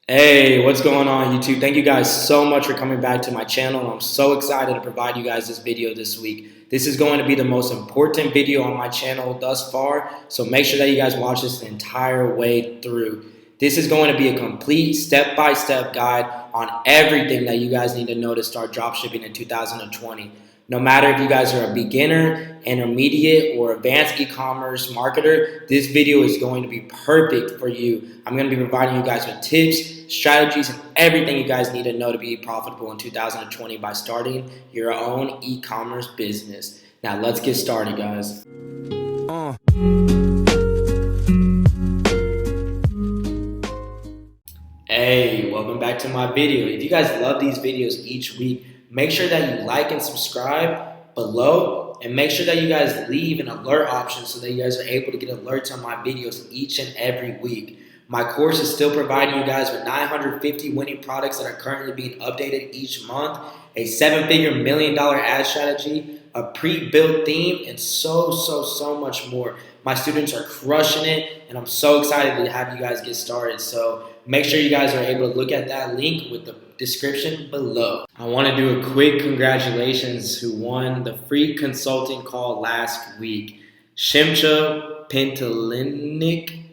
Hey, what's going on YouTube? Thank you guys so much for coming back to my channel. I'm so excited to provide you guys this video this week. This is going to be the most important video on my channel thus far, so make sure that you guys watch this the entire way through. This is going to be a complete step-by-step guide on everything that you guys need to know to start dropshipping in 2020. No matter if you guys are a beginner, intermediate, or advanced e-commerce marketer, this video is going to be perfect for you. I'm going to be providing you guys with tips, strategies, and everything you guys need to know to be profitable in 2020 by starting your own e-commerce business. Now let's get started, guys. Hey, welcome back to my video. If you guys love these videos each week, make sure that you like and subscribe below, and make sure that you guys leave an alert option so that you guys are able to get alerts on my videos each and every week. My course is still providing you guys with 950 winning products that are currently being updated each month, a $7-figure million-dollar ad strategy, a pre-built theme, and so much more. My students are crushing it, and I'm so excited to have you guys get started. So make sure you guys are able to look at that link with the description below. I want to do a quick congratulations who won the free consulting call last week. Shimcha Pentalinik.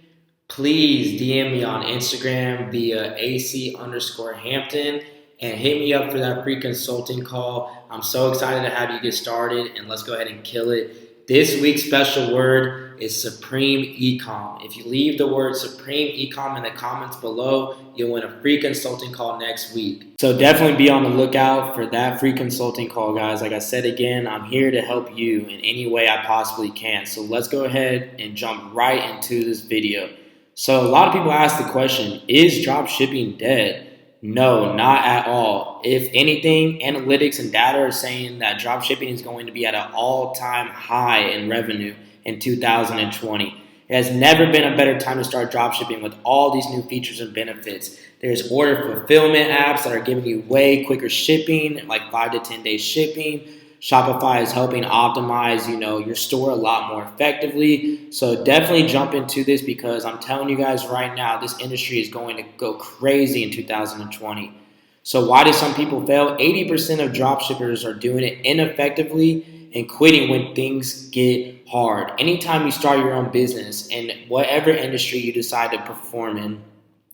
Please DM me on Instagram via AC_Hampton and hit me up for that free consulting call. I'm so excited to have you get started, and let's go ahead and kill it. This week's special word is Supreme Ecom. If you leave the word Supreme Ecom in the comments below, you'll win a free consulting call next week. So definitely be on the lookout for that free consulting call, guys. Like I said again, I'm here to help you in any way I possibly can. So let's go ahead and jump right into this video. So a lot of people ask the question, is dropshipping dead? No, not at all. If anything, analytics and data are saying that dropshipping is going to be at an all-time high in revenue in 2020. It has never been a better time to start dropshipping with all these new features and benefits. There's order fulfillment apps that are giving you way quicker shipping, like 5 to 10 day shipping. Shopify is helping optimize, your store a lot more effectively. So definitely jump into this, because I'm telling you guys right now, this industry is going to go crazy in 2020. So why do some people fail? 80% of dropshippers are doing it ineffectively and quitting when things get hard. Anytime you start your own business in whatever industry you decide to perform in,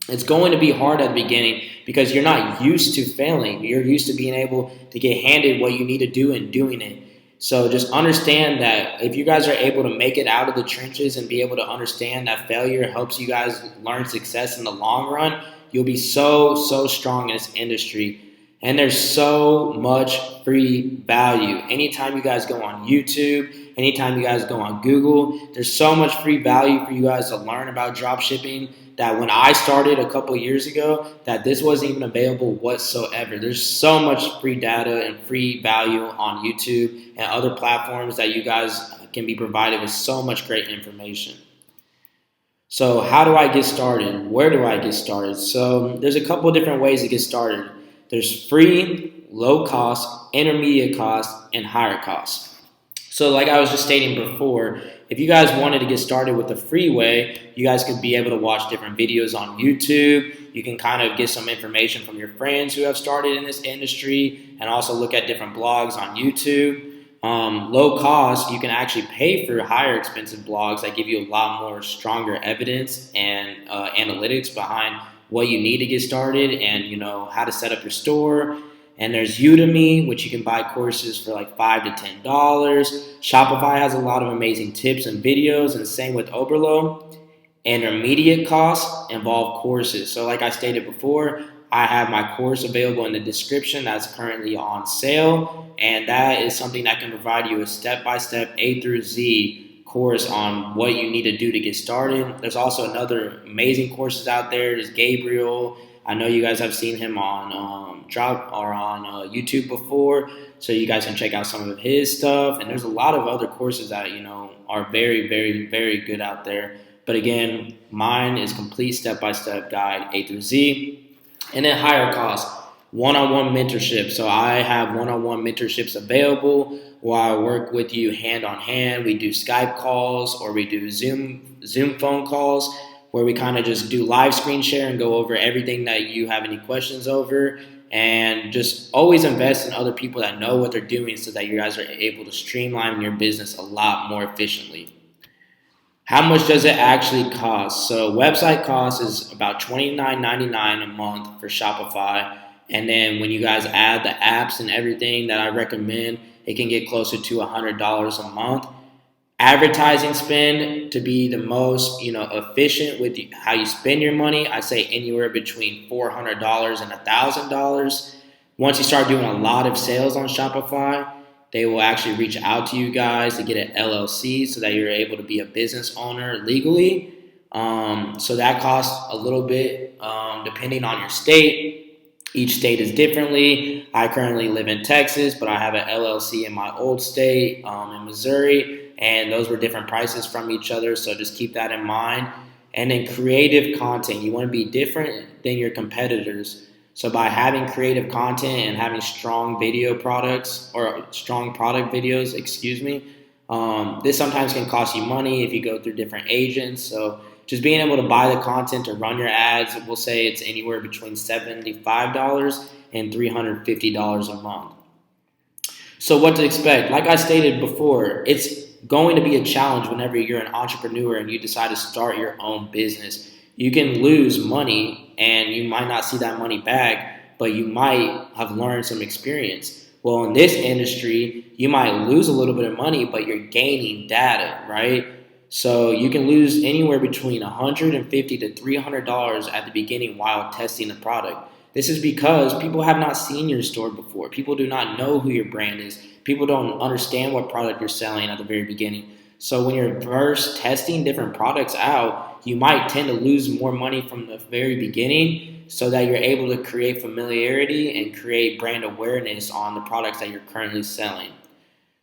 it's going to be hard at the beginning because you're not used to failing. You're used to being able to get handed what you need to do and doing it. So just understand that if you guys are able to make it out of the trenches and be able to understand that failure helps you guys learn success in the long run, you'll be so strong in this industry. And there's so much free value. Anytime you guys go on YouTube, anytime you guys go on Google, there's so much free value for you guys to learn about dropshipping that when I started a couple years ago, that this wasn't even available whatsoever. There's so much free data and free value on YouTube and other platforms that you guys can be provided with so much great information. So how do I get started? Where do I get started? So there's a couple different ways to get started. There's free, low cost, intermediate cost, and higher cost. So like I was just stating before, if you guys wanted to get started with the free way, you guys could be able to watch different videos on YouTube. You can kind of get some information from your friends who have started in this industry, and also look at different blogs on YouTube. Low cost, you can actually pay for higher expensive blogs that give you a lot more stronger evidence and analytics behind what you need to get started, and how to set up your store. And there's Udemy, which you can buy courses for like $5 to $10. Shopify has a lot of amazing tips and videos, and same with Oberlo. Intermediate costs involve courses. So like I stated before, I have my course available in the description that's currently on sale, and that is something that can provide you a step-by-step A through Z course on what you need to do to get started. There's also another amazing courses out there. There's Gabriel. I know you guys have seen him on YouTube before, so you guys can check out some of his stuff. And there's a lot of other courses that are very good out there. But again, mine is complete step-by-step guide A through Z. And then higher cost, one-on-one mentorship. So I have one-on-one mentorships available where I work with you hand on hand. We do Skype calls, or we do Zoom phone calls. where we kind of just do live screen share and go over everything that you have any questions over. And just always invest in other people that know what they're doing so that you guys are able to streamline your business a lot more efficiently. How much does it actually cost? So website cost is about $29.99 a month for Shopify. And then when you guys add the apps and everything that I recommend, it can get closer to $100 a month. Advertising spend, to be the most efficient with how you spend your money, I say anywhere between $400 and $1,000. Once you start doing a lot of sales on Shopify, they will actually reach out to you guys to get an LLC so that you're able to be a business owner legally. So that costs a little bit depending on your state. Each state is differently. I currently live in Texas, but I have an LLC in my old state in Missouri, and those were different prices from each other. So just keep that in mind. And then creative content. You want to be different than your competitors. So by having creative content and having strong video products or strong product videos, this sometimes can cost you money if you go through different agents. So just being able to buy the content to run your ads, we'll say it's anywhere between $75 and $350 a month. So what to expect? Like I stated before, it's going to be a challenge whenever you're an entrepreneur and you decide to start your own business. You can lose money and you might not see that money back, but you might have learned some experience. Well, in this industry, you might lose a little bit of money, but you're gaining data, right? So you can lose anywhere between $150 to $300 at the beginning while testing the product. This is because people have not seen your store before. People do not know who your brand is. People don't understand what product you're selling at the very beginning. So when you're first testing different products out, you might tend to lose more money from the very beginning so that you're able to create familiarity and create brand awareness on the products that you're currently selling.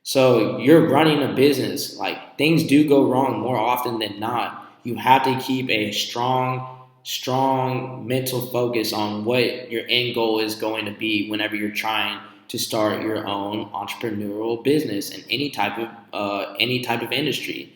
So you're running a business. Like, things do go wrong more often than not. You have to keep a strong mental focus on what your end goal is going to be whenever you're trying to start your own entrepreneurial business in any type of industry.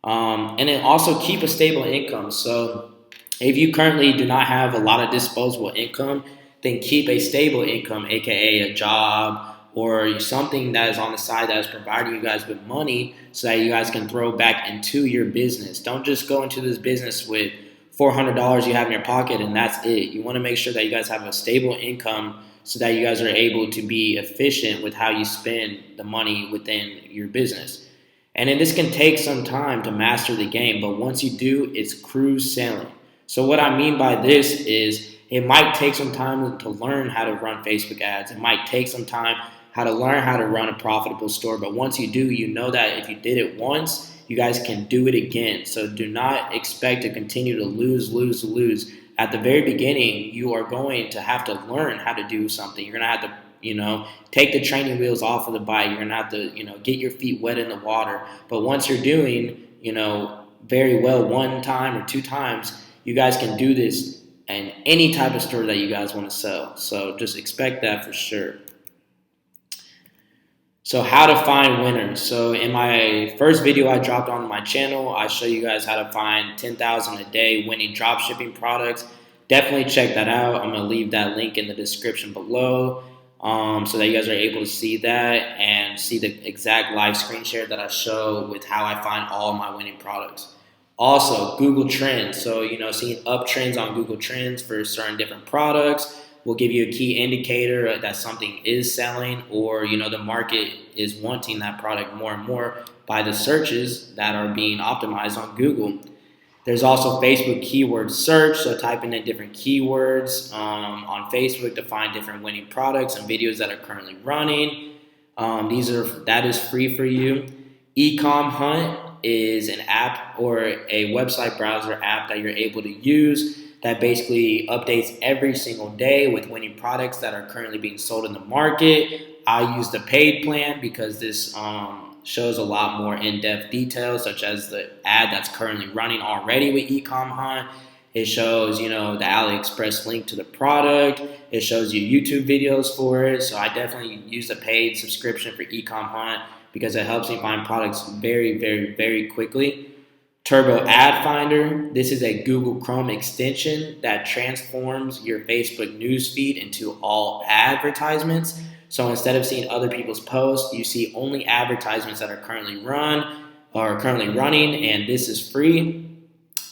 And then also keep a stable income. So if you currently do not have a lot of disposable income, then keep a stable income, aka a job or something that is on the side that is providing you guys with money so that you guys can throw back into your business. Don't just go into this business with $400 you have in your pocket and that's it. You want to make sure that you guys have a stable income so that you guys are able to be efficient with how you spend the money within your business. And then this can take some time to master the game, but once you do, it's cruise sailing. So what I mean by this is it might take some time to learn how to run Facebook ads. It might take some time how to learn how to run a profitable store. But once you do, you know that if you did it once, you guys can do it again. So do not expect to continue to lose. At the very beginning, you are going to have to learn how to do something. You're going to have to take the training wheels off of the bike. You're going to have to, get your feet wet in the water. But once you're doing, very well one time or two times, you guys can do this in any type of store that you guys want to sell. So just expect that for sure. So how to find winners. So in my first video I dropped on my channel, I show you guys how to find 10,000 a day winning dropshipping products. Definitely check that out. I'm going to leave that link in the description below so that you guys are able to see that and see the exact live screen share that I show with how I find all my winning products. Also, Google Trends. So, seeing uptrends on Google Trends for certain different products will give you a key indicator that something is selling or, the market is wanting that product more and more by the searches that are being optimized on Google. There's also Facebook keyword search, so typing in different keywords on Facebook to find different winning products and videos that are currently running. That is free for you. Ecom Hunt is an app or a website browser app that you're able to use that basically updates every single day with winning products that are currently being sold in the market. I use the paid plan because this shows a lot more in-depth details, such as the ad that's currently running already with Ecom Hunt. It shows, the AliExpress link to the product. It shows you YouTube videos for it. So I definitely use the paid subscription for Ecom Hunt because it helps me find products very, very, very quickly. Turbo Ad Finder. This is a Google Chrome extension that transforms your Facebook newsfeed into all advertisements. So instead of seeing other people's posts, you see only advertisements that are currently running, and this is free.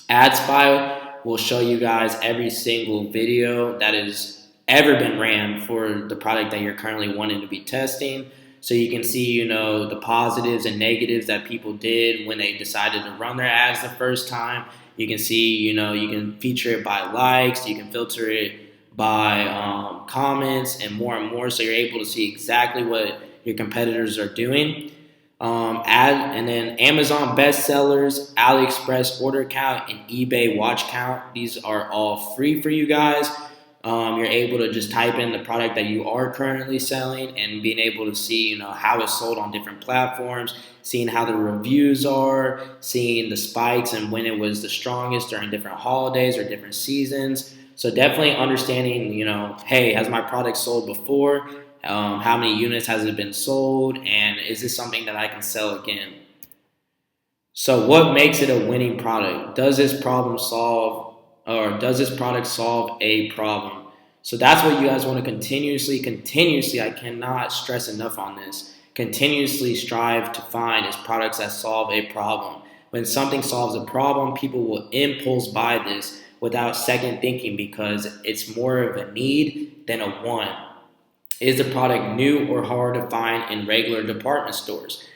AdSpy will show you guys every single video that has ever been ran for the product that you're currently wanting to be testing. So you can see, the positives and negatives that people did when they decided to run their ads the first time. You can see, you can feature it by likes. You can filter it by comments and more. So you're able to see exactly what your competitors are doing. And then Amazon bestsellers, AliExpress order count, and eBay watch count. These are all free for you guys. You're able to just type in the product that you are currently selling and being able to see, how it's sold on different platforms, seeing how the reviews are, seeing the spikes and when it was the strongest during different holidays or different seasons. So definitely understanding, hey, has my product sold before? How many units has it been sold? And is this something that I can sell again? So what makes it a winning product? Does this product solve a problem? So that's what you guys want to continuously, I cannot stress enough on this, continuously strive to find is products that solve a problem. When something solves a problem, people will impulse buy this without second thinking because it's more of a need than a want. Is the product new or hard to find in regular department stores?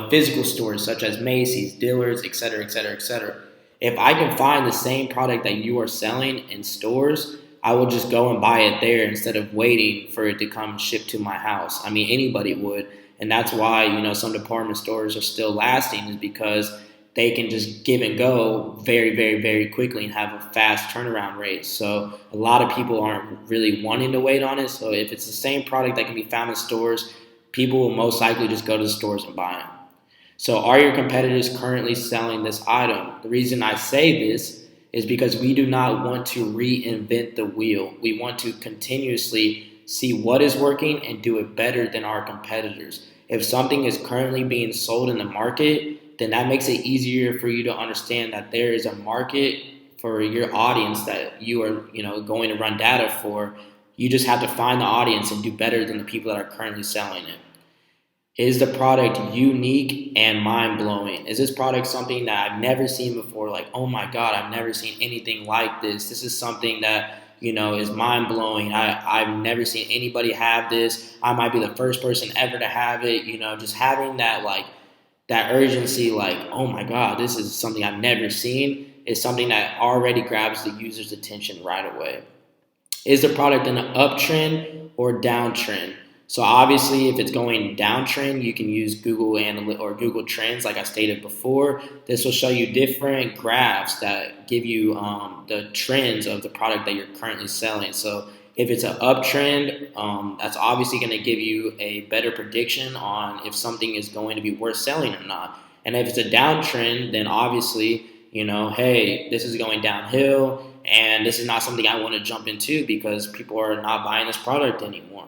Physical stores such as Macy's, Dillard's, etc., etc., etc. If I can find the same product that you are selling in stores, I will just go and buy it there instead of waiting for it to come shipped to my house. I mean, anybody would. And that's why, some department stores are still lasting, is because they can just give and go very, very, very quickly and have a fast turnaround rate. So a lot of people aren't really wanting to wait on it. So if it's the same product that can be found in stores, people will most likely just go to the stores and buy them. So are your competitors currently selling this item? The reason I say this is because we do not want to reinvent the wheel. We want to continuously see what is working and do it better than our competitors. If something is currently being sold in the market, then that makes it easier for you to understand that there is a market for your audience that you are, going to run data for. You just have to find the audience and do better than the people that are currently selling it. Is the product unique and mind-blowing? Is this product something that I've never seen before? Like, oh my God, I've never seen anything like this. This is something that, is mind-blowing. I've never seen anybody have this. I might be the first person ever to have it. Just having that urgency, like, oh my God, this is something I've never seen, is something that already grabs the user's attention right away. Is the product in an uptrend or downtrend? So obviously, if it's going downtrend, you can use Google or Google Trends, like I stated before. This will show you different graphs that give you the trends of the product that you're currently selling. So if it's an uptrend, that's obviously going to give you a better prediction on if something is going to be worth selling or not. And if it's a downtrend, then obviously, hey, this is going downhill, and this is not something I want to jump into because people are not buying this product anymore.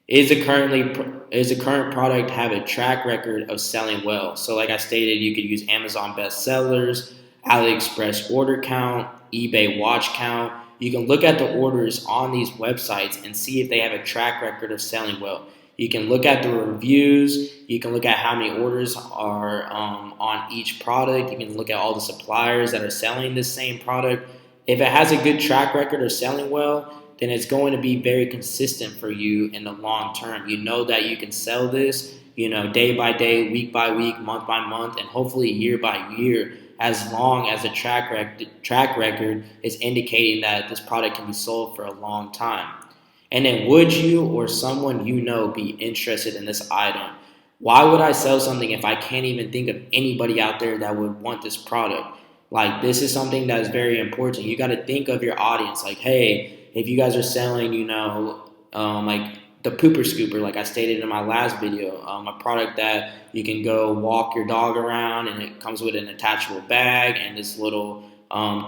Is the current product have a track record of selling well? So like I stated, you could use Amazon bestsellers, AliExpress order count, eBay watch count. You can look at the orders on these websites and see if they have a track record of selling well. You can look at the reviews. You can look at how many orders are on each product. You can look at all the suppliers that are selling this same product. If it has a good track record of selling well, then it's going to be very consistent for you in the long term. You know that you can sell this, day by day, week by week, month by month, and hopefully year by year, as long as the track record is indicating that this product can be sold for a long time. And then would you or someone be interested in this item? Why would I sell something if I can't even think of anybody out there that would want this product? Like, this is something that is very important. You got to think of your audience. Like, hey, if you guys are selling, like the pooper scooper, like I stated in my last video, a product that you can go walk your dog around, and it comes with an attachable bag and this little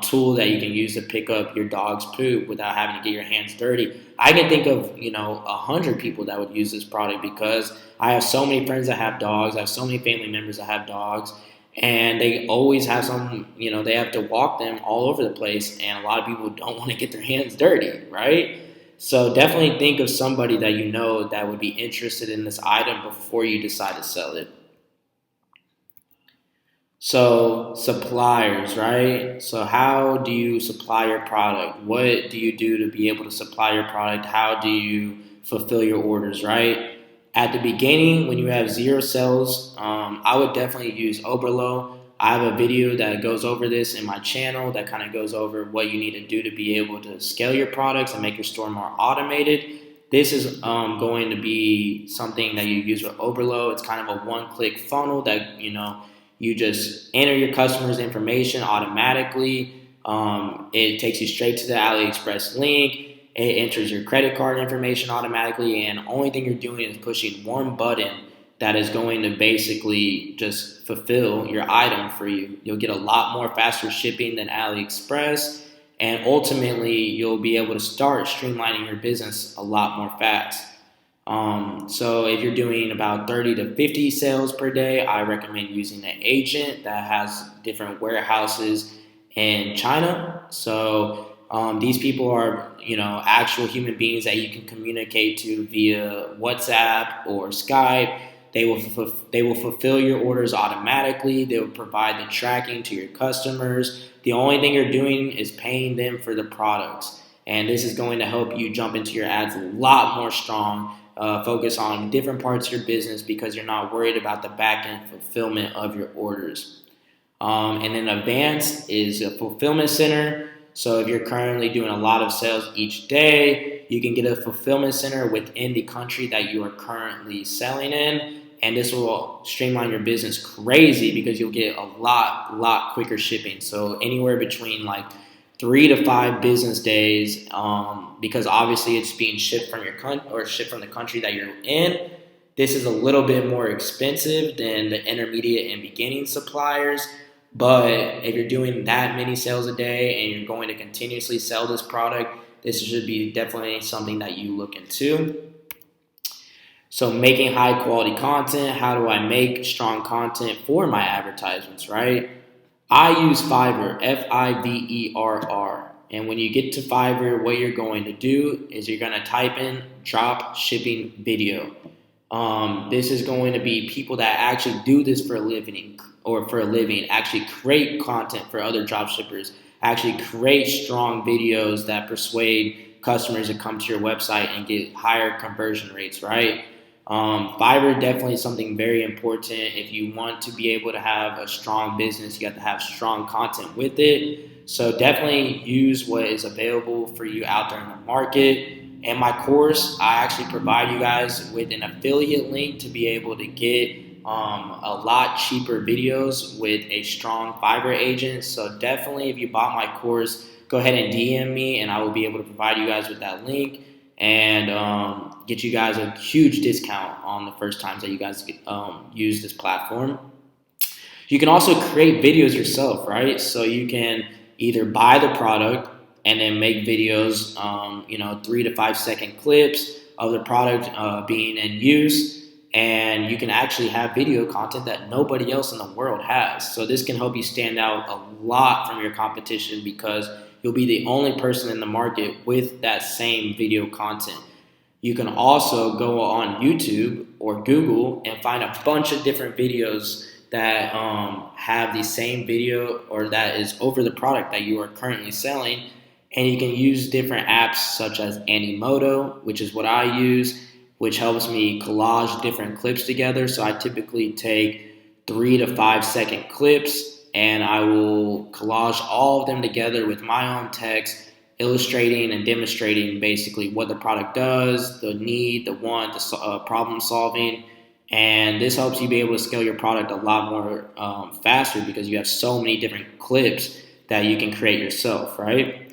tool that you can use to pick up your dog's poop without having to get your hands dirty. I can think of 100 people that would use this product because I have so many friends that have dogs. I have so many family members that have dogs, and they always have they have to walk them all over the place, and a lot of people don't want to get their hands dirty, right? So definitely think of somebody that you know that would be interested in this item before you decide to sell it. So suppliers, right? So how do you supply your product? What do you do to be able to supply your product? How do you fulfill your orders, right? At the beginning, when you have zero sales, I would definitely use Oberlo. I have a video that goes over this in my channel that kind of goes over what you need to do to be able to scale your products and make your store more automated. This is going to be something that you use with Oberlo. It's kind of a one-click funnel that, you just enter your customer's information automatically. It takes you straight to the AliExpress link. It enters your credit card information automatically, and the only thing you're doing is pushing one button that is going to basically just fulfill your item for you. You'll get a lot more faster shipping than AliExpress, and ultimately you'll be able to start streamlining your business a lot more fast. So if you're doing about 30 to 50 sales per day, I recommend using an agent that has different warehouses in China. So these people are, actual human beings that you can communicate to via WhatsApp or Skype. They will fulfill your orders automatically. They will provide the tracking to your customers. The only thing you're doing is paying them for the products. And this is going to help you jump into your ads a lot more strong. Focus on different parts of your business because you're not worried about the back end fulfillment of your orders. And then advanced is a fulfillment center. So if you're currently doing a lot of sales each day, you can get a fulfillment center within the country that you are currently selling in. And this will streamline your business crazy because you'll get a lot quicker shipping. So anywhere between like 3 to 5 business days, because obviously it's being shipped from your shipped from the country that you're in. This is a little bit more expensive than the intermediate and beginning suppliers. But if you're doing that many sales a day and you're going to continuously sell this product, this should be definitely something that you look into. So making high quality content, how do I make strong content for my advertisements, right? I use Fiverr, Fiverr. And when you get to Fiverr, what you're going to do is you're going to type in drop shipping video. This is going to be people that actually do this for a living, actually create content for other drop shippers, actually create strong videos that persuade customers to come to your website and get higher conversion rates, right? Fiverr definitely is something very important. If you want to be able to have a strong business, you have to have strong content with it. So definitely use what is available for you out there in the market. And my course, I actually provide you guys with an affiliate link to be able to get a lot cheaper videos with a strong Fiverr agent. So definitely if you bought my course, go ahead and DM me and I will be able to provide you guys with that link and get you guys a huge discount on the first times that you guys use this platform. You can also create videos yourself, right? So you can either buy the product and then make videos, 3 to 5 second clips of the product being in use. And you can actually have video content that nobody else in the world has. So this can help you stand out a lot from your competition because you'll be the only person in the market with that same video content. You can also go on YouTube or Google and find a bunch of different videos that have the same video or that is over the product that you are currently selling. And you can use different apps such as Animoto, which is what I use, which helps me collage different clips together. So I typically take 3 to 5 second clips and I will collage all of them together with my own text, illustrating and demonstrating basically what the product does, the need, the want, the problem solving. And this helps you be able to scale your product a lot more faster because you have so many different clips that you can create yourself, right?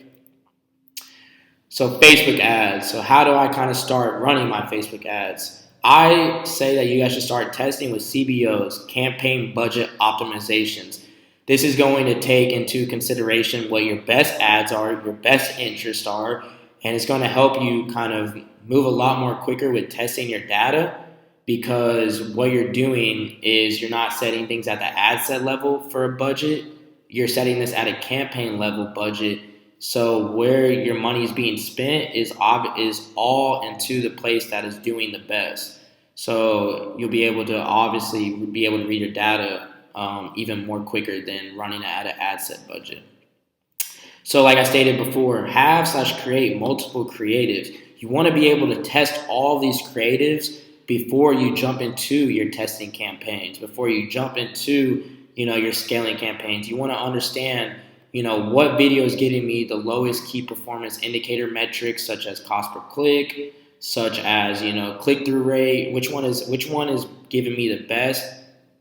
So Facebook ads. So how do I kind of start running my Facebook ads? I say that you guys should start testing with CBOs, campaign budget optimizations. This is going to take into consideration what your best ads are, your best interests are, and it's going to help you kind of move a lot more quicker with testing your data because what you're doing is you're not setting things at the ad set level for a budget. You're setting this at a campaign level budget. So where your money is being spent is all into the place that is doing the best. So you'll be able to obviously be able to read your data even more quicker than running at an ad set budget. So like I stated before, have/create multiple creatives. You want to be able to test all these creatives before you jump into your testing campaigns, before you jump into, your scaling campaigns. You want to understand, what video is getting me the lowest key performance indicator metrics, such as cost per click, such as, click-through rate, which one is giving me the best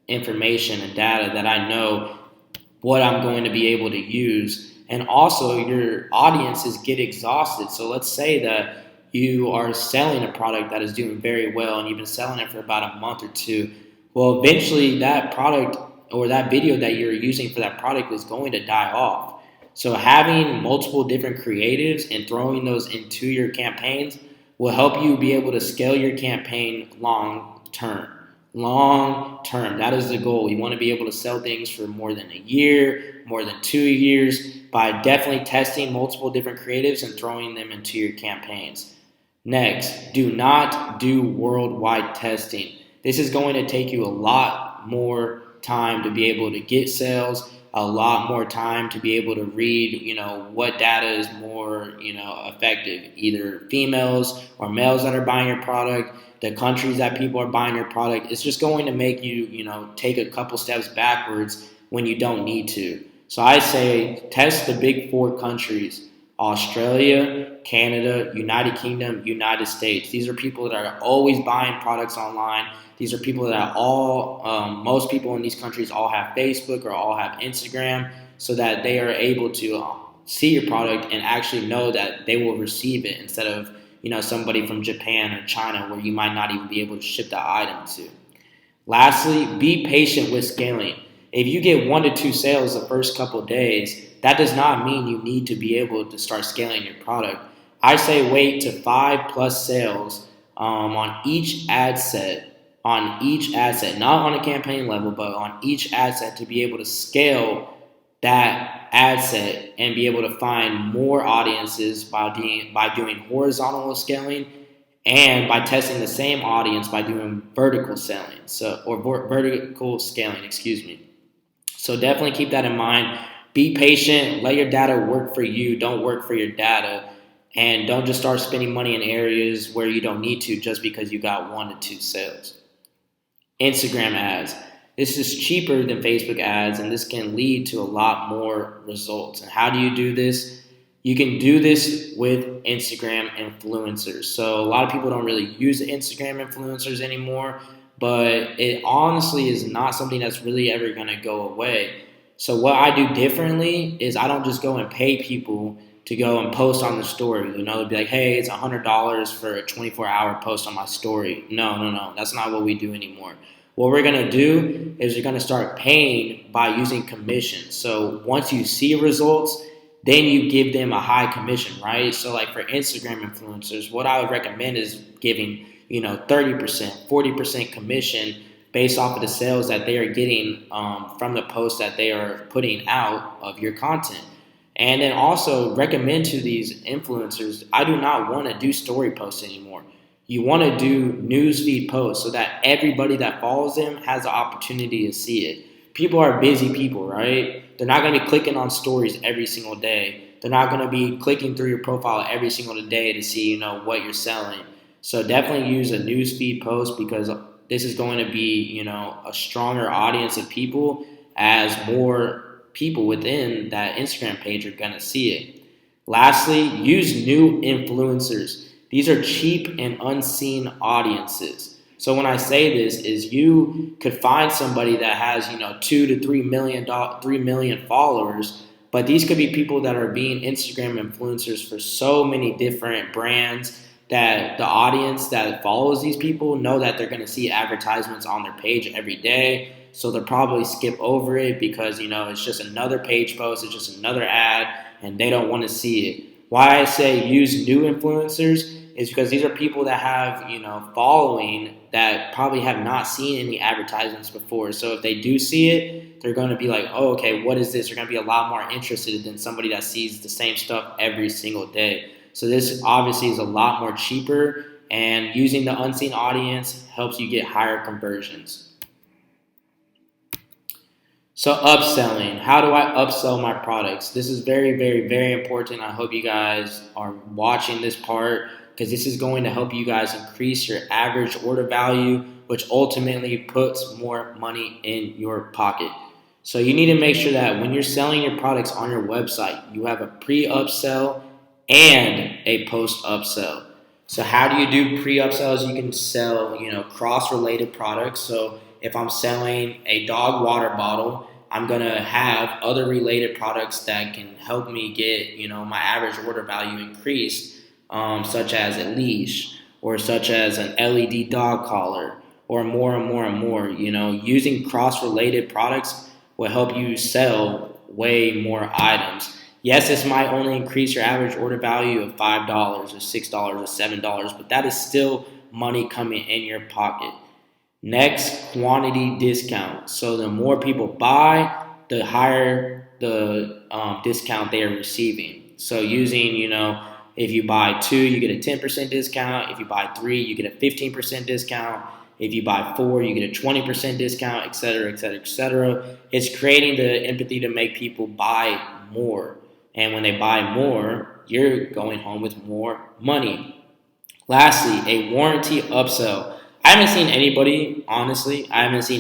information and data that I know what I'm going to be able to use. And also your audiences get exhausted. So let's say that you are selling a product that is doing very well and you've been selling it for about a month or two. Well, eventually that product or that video that you're using for that product is going to die off. So having multiple different creatives and throwing those into your campaigns will help you be able to scale your campaign long term. Long term. That is the goal. You want to be able to sell things for more than a year, more than 2 years, by definitely testing multiple different creatives and throwing them into your campaigns. Next, do not do worldwide testing. This is going to take you a lot more time to be able to get sales, a lot more time to be able to read, what data is more, effective, either females or males that are buying your product, the countries that people are buying your product. It's just going to make you, take a couple steps backwards when you don't need to. So I say test the big 4 countries: Australia, Canada, United Kingdom, United States. These are people that are always buying products online. These are people that most people in these countries all have Facebook or all have Instagram, so that they are able to see your product and actually know that they will receive it, instead of, somebody from Japan or China where you might not even be able to ship the item to. Lastly, be patient with scaling. If you get 1 to 2 sales the first couple of days, that does not mean you need to be able to start scaling your product. I say wait to 5+ sales on each ad set, not on a campaign level, but on each ad set, to be able to scale that ad set and be able to find more audiences by doing horizontal scaling, and by testing the same audience by doing vertical scaling. So definitely keep that in mind. Be patient. Let your data work for you. Don't work for your data. And don't just start spending money in areas where you don't need to just because you got 1 to 2 sales. Instagram ads. This is cheaper than Facebook ads, and this can lead to a lot more results. And how do you do this? You can do this with Instagram influencers. So a lot of people don't really use the Instagram influencers anymore, but it honestly is not something that's really ever going to go away. So what I do differently is I don't just go and pay people to go and post on the story. They'll be like, hey, it's $100 for a 24-hour post on my story. No. That's not what we do anymore. What we're going to do is we're going to start paying by using commissions. So once you see results, then you give them a high commission, right? So like for Instagram influencers, what I would recommend is giving, 30%, 40% commission based off of the sales that they are getting from the posts that they are putting out of your content. And then also recommend to these influencers, I do not want to do story posts anymore. You want to do newsfeed posts so that everybody that follows them has the opportunity to see it. People are busy people, right? They're not going to be clicking on stories every single day. They're not going to be clicking through your profile every single day to see, what you're selling. So definitely use a newsfeed post, because this is going to be, a stronger audience of people, as more people within that Instagram page are going to see it. Lastly, use new influencers. These are cheap and unseen audiences. So when I say this, is you could find somebody that has, 2 to 3 million followers, but these could be people that are being Instagram influencers for so many different brands, that the audience that follows these people know that they're going to see advertisements on their page every day. So they'll probably skip over it because, it's just another page post, it's just another ad, and they don't want to see it. Why I say use new influencers is because these are people that have, following that probably have not seen any advertisements before. So if they do see it, they're going to be like, oh, okay, what is this? They're going to be a lot more interested than somebody that sees the same stuff every single day. So this obviously is a lot more cheaper, and using the unseen audience helps you get higher conversions. So upselling, how do I upsell my products? This is very, very, very important. I hope you guys are watching this part because this is going to help you guys increase your average order value, which ultimately puts more money in your pocket. So you need to make sure that when you're selling your products on your website, you have a pre-upsell and a post-upsell. So how do you do pre-upsells? You can sell, cross-related products. So if I'm selling a dog water bottle, I'm going to have other related products that can help me get, my average order value increased, such as a leash or such as an LED dog collar or more and more and more. Using cross-related products will help you sell way more items. Yes, this might only increase your average order value of $5 or $6 or $7, but that is still money coming in your pocket. Next, quantity discount. So the more people buy, the higher the discount they are receiving. So using, if you buy 2, you get a 10% discount. If you buy 3, you get a 15% discount. If you buy 4, you get a 20% discount, et cetera, et cetera, et cetera. It's creating the empathy to make people buy more. And when they buy more, you're going home with more money. Lastly, a warranty upsell. I haven't seen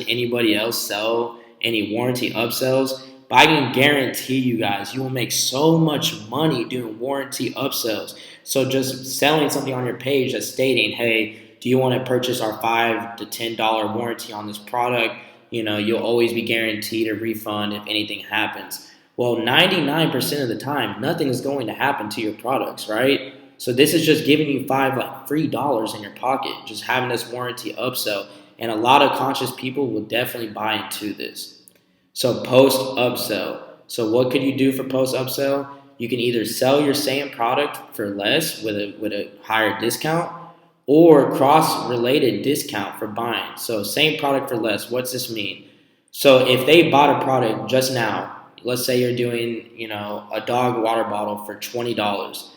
anybody else sell any warranty upsells, but I can guarantee you guys, you will make so much money doing warranty upsells. So just selling something on your page that's stating, hey, do you want to purchase our $5 to $10 warranty on this product? You'll always be guaranteed a refund if anything happens. Well, 99% of the time, nothing is going to happen to your products, right? So this is just giving you $5 free dollars in your pocket, just having this warranty upsell. And a lot of conscious people will definitely buy into this. So post upsell. So what could you do for post upsell? You can either sell your same product for less with a higher discount, or cross-related discount for buying. So same product for less. What's this mean? So if they bought a product just now, let's say you're doing, a dog water bottle for $20.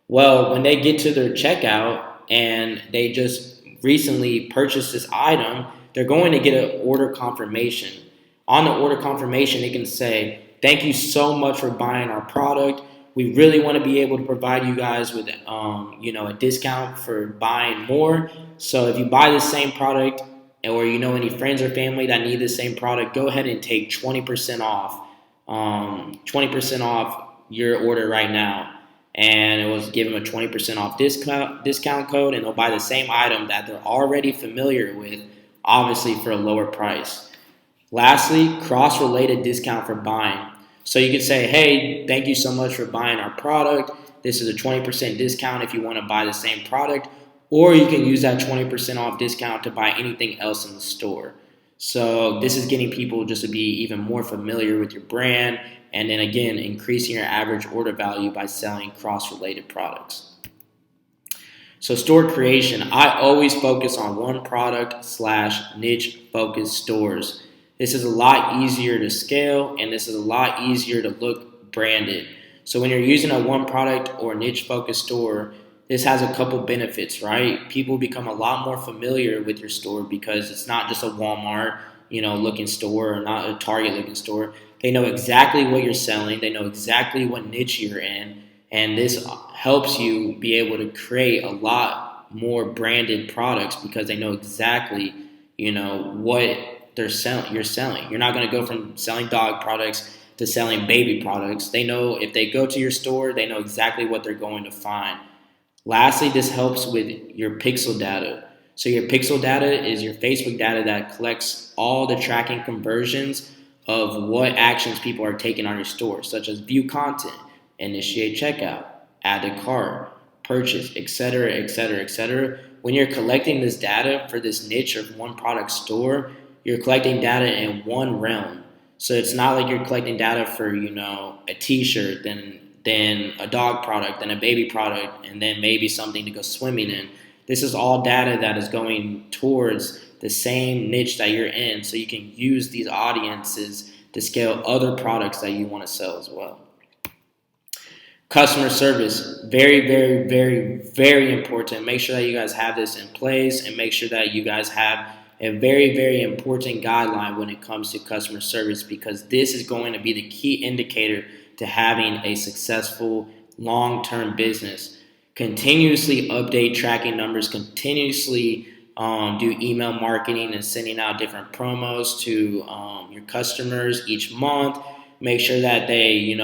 Well, when they get to their checkout and they just recently purchased this item, they're going to get an order confirmation. On the order confirmation, it can say, thank you so much for buying our product. We really want to be able to provide you guys with, a discount for buying more. So if you buy the same product, or any friends or family that need the same product, go ahead and take 20% off. 20% off your order right now, and it was give them a 20% off discount code, and they'll buy the same item that they're already familiar with, obviously for a lower price. Lastly, cross-related discount for buying. So you could say, hey, thank you so much for buying our product. This is a 20% discount if you want to buy the same product, or you can use that 20% off discount to buy anything else in the store. So this is getting people just to be even more familiar with your brand, and then again, increasing your average order value by selling cross-related products. So store creation. I always focus on one product / niche focused stores. This is a lot easier to scale, and this is a lot easier to look branded. So when you're using a one product or niche focused store, this has a couple benefits, right? People become a lot more familiar with your store because it's not just a Walmart, looking store, or not a Target looking store. They know exactly what you're selling. They know exactly what niche you're in. And this helps you be able to create a lot more branded products because they know exactly, what you're selling. You're not going to go from selling dog products to selling baby products. They know if they go to your store, they know exactly what they're going to find. Lastly, this helps with your pixel data. So your pixel data is your Facebook data that collects all the tracking conversions of what actions people are taking on your store, such as view content, initiate checkout, add to cart, purchase, etc., etc., etc. When you're collecting this data for this niche of one product store, you're collecting data in one realm. So it's not like you're collecting data for, a t-shirt, then then a dog product, then a baby product, and then maybe something to go swimming in. This is all data that is going towards the same niche that you're in, so you can use these audiences to scale other products that you want to sell as well. Customer service, very, very, very, very important. Make sure that you guys have this in place, and make sure that you guys have a very, very important guideline when it comes to customer service, because this is going to be the key indicator to having a successful long-term business. Continuously update tracking numbers, continuously do email marketing and sending out different promos to your customers each month. Make sure that they,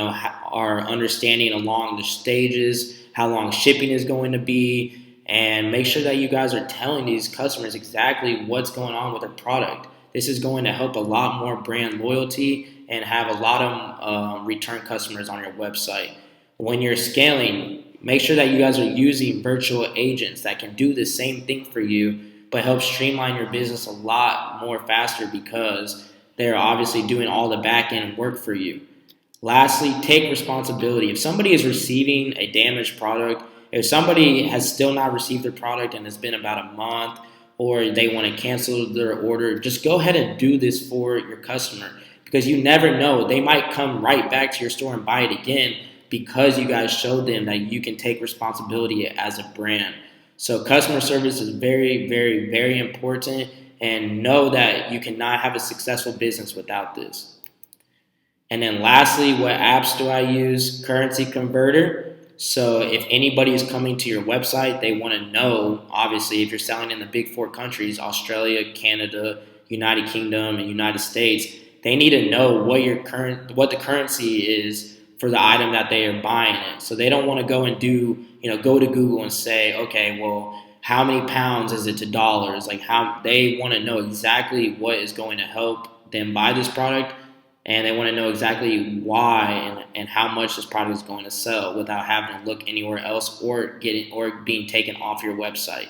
are understanding along the stages how long shipping is going to be, and make sure that you guys are telling these customers exactly what's going on with their product. This is going to help a lot more brand loyalty and have a lot of return customers on your website. When you're scaling, make sure that you guys are using virtual agents that can do the same thing for you, but help streamline your business a lot more faster, because they're obviously doing all the back end work for you. Lastly, take responsibility. If somebody is receiving a damaged product, if somebody has still not received their product and it's been about a month, or they want to cancel their order, just go ahead and do this for your customer, because you never know. They might come right back to your store and buy it again because you guys showed them that you can take responsibility as a brand. So customer service is very, very, very important, and know that you cannot have a successful business without this. And then lastly, what apps do I use? Currency converter. So if anybody is coming to your website, they want to know, obviously, if you're selling in the big 4 countries, Australia, Canada, United Kingdom, and United States, they need to know what the currency is for the item that they are buying it. So they don't want to go and go to Google and say, okay, well, how many pounds is it to dollars? They want to know exactly what is going to help them buy this product, and they want to know exactly why and how much this product is going to sell without having to look anywhere else or being taken off your website.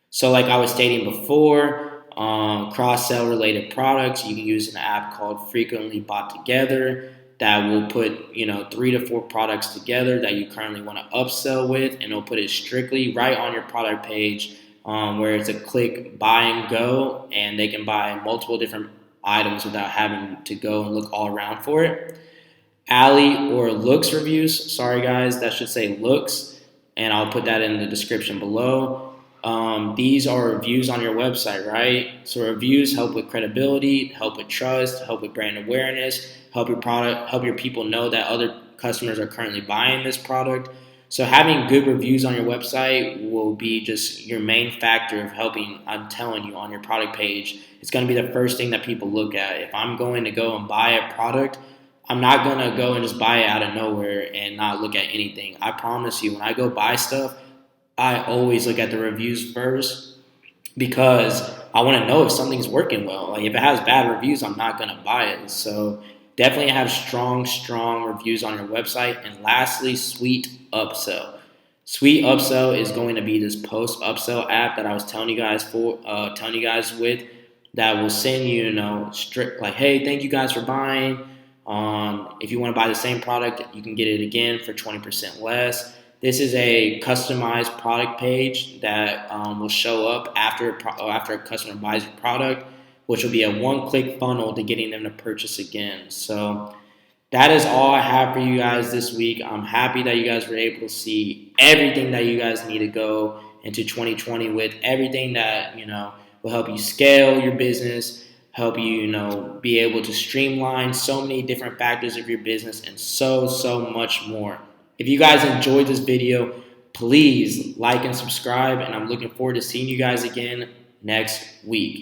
So like I was stating before, cross-sell related products, you can use an app called Frequently Bought Together that will put 3 to 4 products together that you currently want to upsell with, and it'll put it strictly right on your product page, where it's a click buy and go, and they can buy multiple different items without having to go and look all around for it. Ali or looks reviews, sorry guys, that should say looks, and I'll put that in the description below. These are reviews on your website, right? So reviews help with credibility, help with trust, help with brand awareness, help your people know that other customers are currently buying this product. So having good reviews on your website will be just your main factor of helping, I'm telling you, on your product page. It's going to be the first thing that people look at. If I'm going to go and buy a product, I'm not going to go and just buy it out of nowhere and not look at anything. I promise you, when I go buy stuff, I always look at the reviews first, because I want to know if something's working well. Like if it has bad reviews, I'm not going to buy it. So definitely have strong reviews on your website. And lastly, Sweet Upsell. Sweet Upsell is going to be this post upsell app that I was telling you guys with, that will send you, like, hey, thank you guys for buying. If you want to buy the same product, you can get it again for 20% less. This is a customized product page that will show up after a customer buys your product, which will be a one-click funnel to getting them to purchase again. So that is all I have for you guys this week. I'm happy that you guys were able to see everything that you guys need to go into 2020 with, everything that will help you scale your business, help you be able to streamline so many different factors of your business, and so much more. If you guys enjoyed this video, please like and subscribe, and I'm looking forward to seeing you guys again next week.